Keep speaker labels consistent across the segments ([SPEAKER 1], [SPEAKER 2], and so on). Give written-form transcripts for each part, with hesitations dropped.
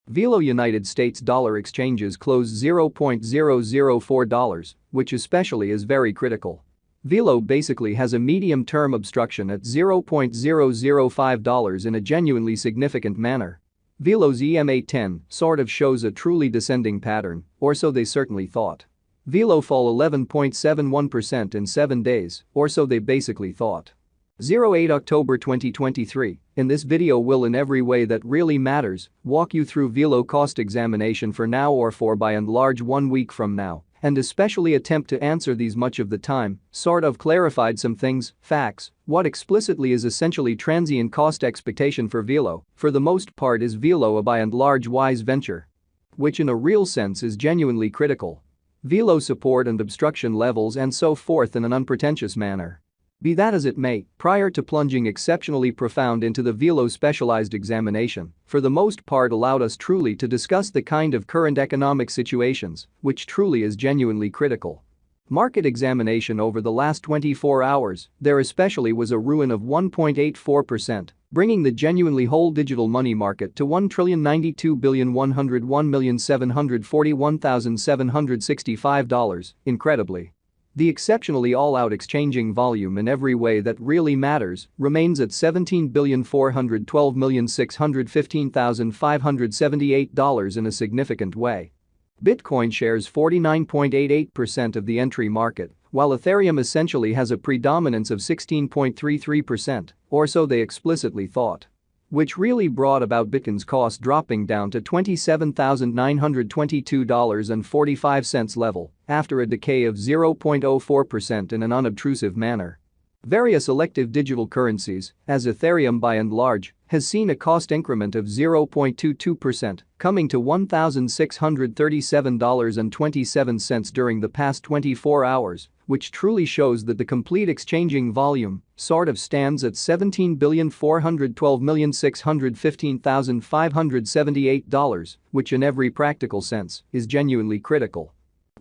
[SPEAKER 1] Velo United States dollar exchanges closed $0.004, which especially is very critical. Velo basically has a medium-term obstruction at $0.005 in a genuinely significant manner. Velo's EMA10 sort of shows a truly descending pattern, or so they certainly thought. Velo fall 11.71% in 7 days, or so they basically thought. 08 October 2023, in this video will in every way that really matters walk you through Velo cost examination for now or for by and large 1 week from now, and especially attempt to answer these much of the time, sort of clarified some things, facts, what explicitly is essentially transient cost expectation for Velo, for the most part is Velo a by and large wise venture? Which in a real sense is genuinely critical. Velo support and obstruction levels and so forth in an unpretentious manner. Be that as it may, prior to plunging exceptionally profound into the Velo specialized examination, for the most part allowed us truly to discuss the kind of current economic situations, which truly is genuinely critical. Market examination over the last 24 hours, there especially was a ruin of 1.84%, bringing the genuinely whole digital money market to $1,092,101,741,765, incredibly. The exceptionally all-out exchanging volume in every way that really matters remains at $17,412,615,578 in a significant way. Bitcoin shares 49.88% of the entry market, while Ethereum essentially has a predominance of 16.33%, or so they explicitly thought. Which really brought about Bitcoin's cost dropping down to $27,922.45 level after a decay of 0.04% in an unobtrusive manner. Various elective digital currencies, as Ethereum by and large, has seen a cost increment of 0.22%, coming to $1,637.27 during the past 24 hours, which truly shows that the complete exchanging volume sort of stands at $17,412,615,578, which in every practical sense is genuinely critical.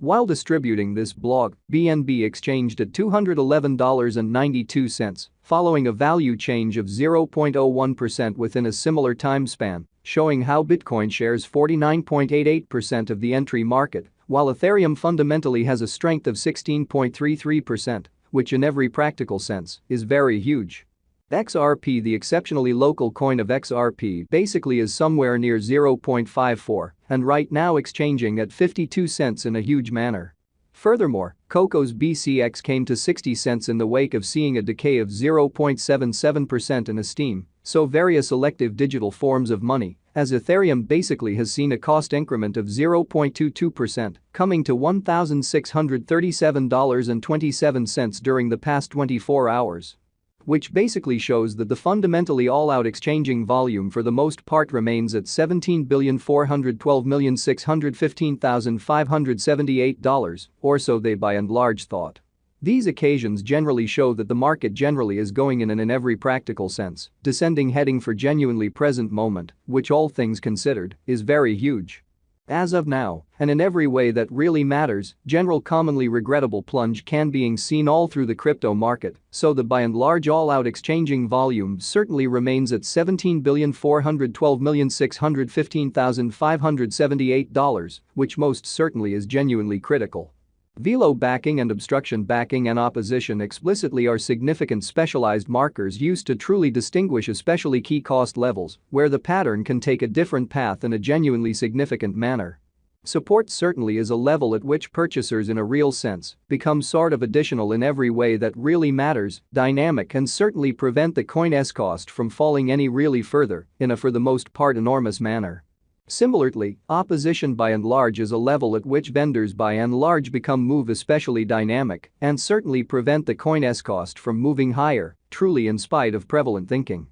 [SPEAKER 1] While distributing this blog, BNB exchanged at $211.92, following a value change of 0.01% within a similar time span, showing how Bitcoin shares 49.88% of the entry market, while Ethereum fundamentally has a strength of 16.33%, which in every practical sense is very huge. XRP, the exceptionally local coin of XRP, basically is somewhere near 0.54 and right now exchanging at 52 cents in a huge manner. Furthermore, Coco's BCX came to 60 cents in the wake of seeing a decay of 0.77% in esteem, so various elective digital forms of money, as Ethereum basically has seen a cost increment of 0.22%, coming to $1,637.27 during the past 24 hours. Which basically shows that the fundamentally all-out exchanging volume for the most part remains at $17,412,615,578, or so they by and large thought. These occasions generally show that the market generally is going in every practical sense, descending heading for genuinely present moment, which all things considered, is very huge. As of now, and in every way that really matters, general commonly regrettable plunge can being seen all through the crypto market, so the by and large all-out exchanging volume certainly remains at $17,412,615,578, which most certainly is genuinely critical. Velo backing and obstruction backing and opposition explicitly are significant specialized markers used to truly distinguish especially key cost levels, where the pattern can take a different path in a genuinely significant manner. Support certainly is a level at which purchasers in a real sense become sort of additional in every way that really matters, dynamic and certainly prevent the coin's cost from falling any really further in a for the most part enormous manner. Similarly, opposition by and large is a level at which vendors by and large become move especially dynamic and certainly prevent the coin's cost from moving higher, truly in spite of prevalent thinking.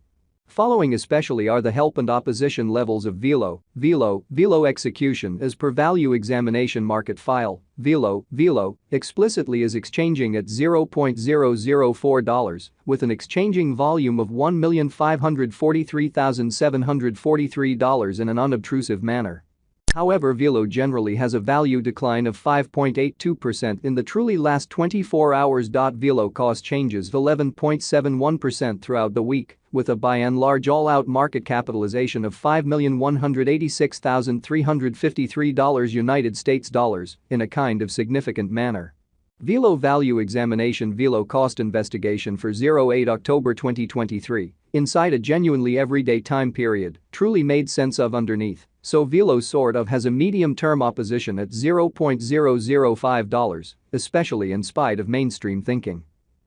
[SPEAKER 1] Following especially are the help and opposition levels of Velo execution as per value examination market file. Velo explicitly is exchanging at $0.004 with an exchanging volume of $1,543,743 in an unobtrusive manner. However, Velo generally has a value decline of 5.82% in the truly last 24 hours. Velo cost changes 11.71% throughout the week, with a by and large all-out market capitalization of $5,186,353 United States dollars in a kind of significant manner. Velo Value Examination Velo Cost Investigation for 08 October 2023, inside a genuinely everyday time period, truly made sense of underneath, so Velo sort of has a medium-term opposition at $0.005, especially in spite of mainstream thinking.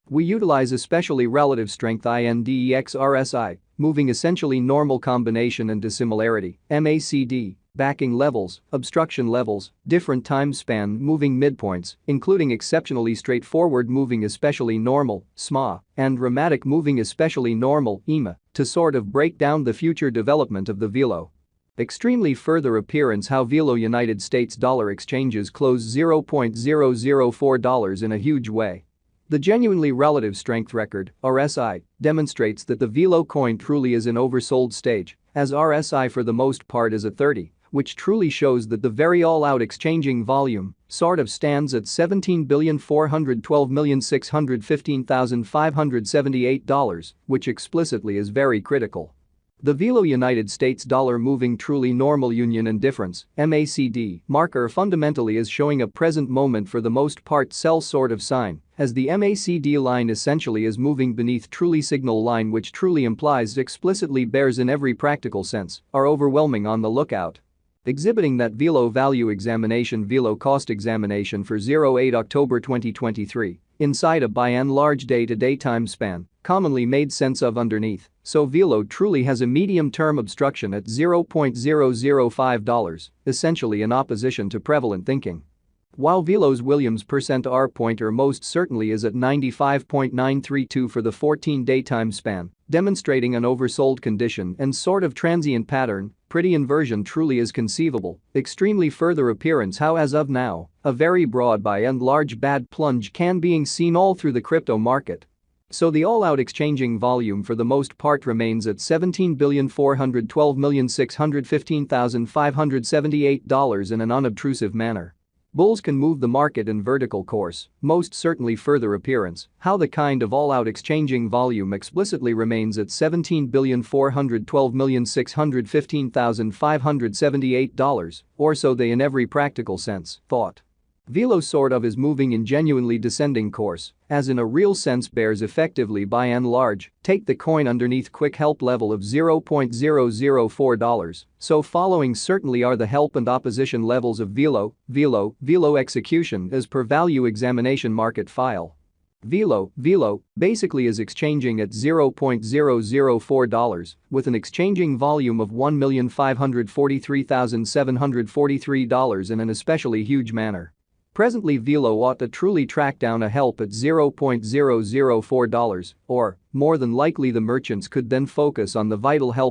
[SPEAKER 1] We utilize especially relative strength index RSI, moving essentially normal combination and dissimilarity, MACD, backing levels, obstruction levels, different time span moving midpoints, including exceptionally straightforward moving especially normal, SMA, and dramatic moving especially normal, EMA, to sort of break down the future development of the Velo. Extremely further appearance how Velo United States dollar exchanges close $0.004 in a huge way. The genuinely relative strength record, RSI, demonstrates that the Velo coin truly is in oversold stage, as RSI for the most part is at 30, which truly shows that the very all-out exchanging volume sort of stands at $17,412,615,578, which explicitly is very critical. The Velo United States dollar moving truly normal union and difference MACD marker fundamentally is showing a present moment for the most part sell sort of sign, as the MACD line essentially is moving beneath truly signal line, which truly implies explicitly bears in every practical sense are overwhelming on the lookout. Exhibiting that Velo Value Examination Velo Cost Examination for 08 October 2023, inside a by and large day-to-day time span, commonly made sense of underneath, so Velo truly has a medium-term obstruction at $0.005, essentially in opposition to prevalent thinking. While Velo's Williams % R pointer most certainly is at 95.932 for the 14-day time span, demonstrating an oversold condition and sort of transient pattern, pretty inversion truly is conceivable, extremely further appearance how as of now, a very broad by and large bad plunge can being seen all through the crypto market. So the all-out exchanging volume for the most part remains at $17,412,615,578 in an unobtrusive manner. Bulls can move the market in vertical course, most certainly further appearance, how the kind of all-out exchanging volume explicitly remains at $17,412,615,578, or so they in every practical sense thought. Velo sort of is moving in genuinely descending course, as in a real sense bears effectively by and large, take the coin underneath quick help level of $0.004, so following certainly are the help and opposition levels of Velo execution as per value examination market file. Velo basically is exchanging at $0.004 with an exchanging volume of $1,543,743 in an especially huge manner. Presently Velo ought to truly track down a help at $0.004, or, more than likely the merchants could then focus on the vital help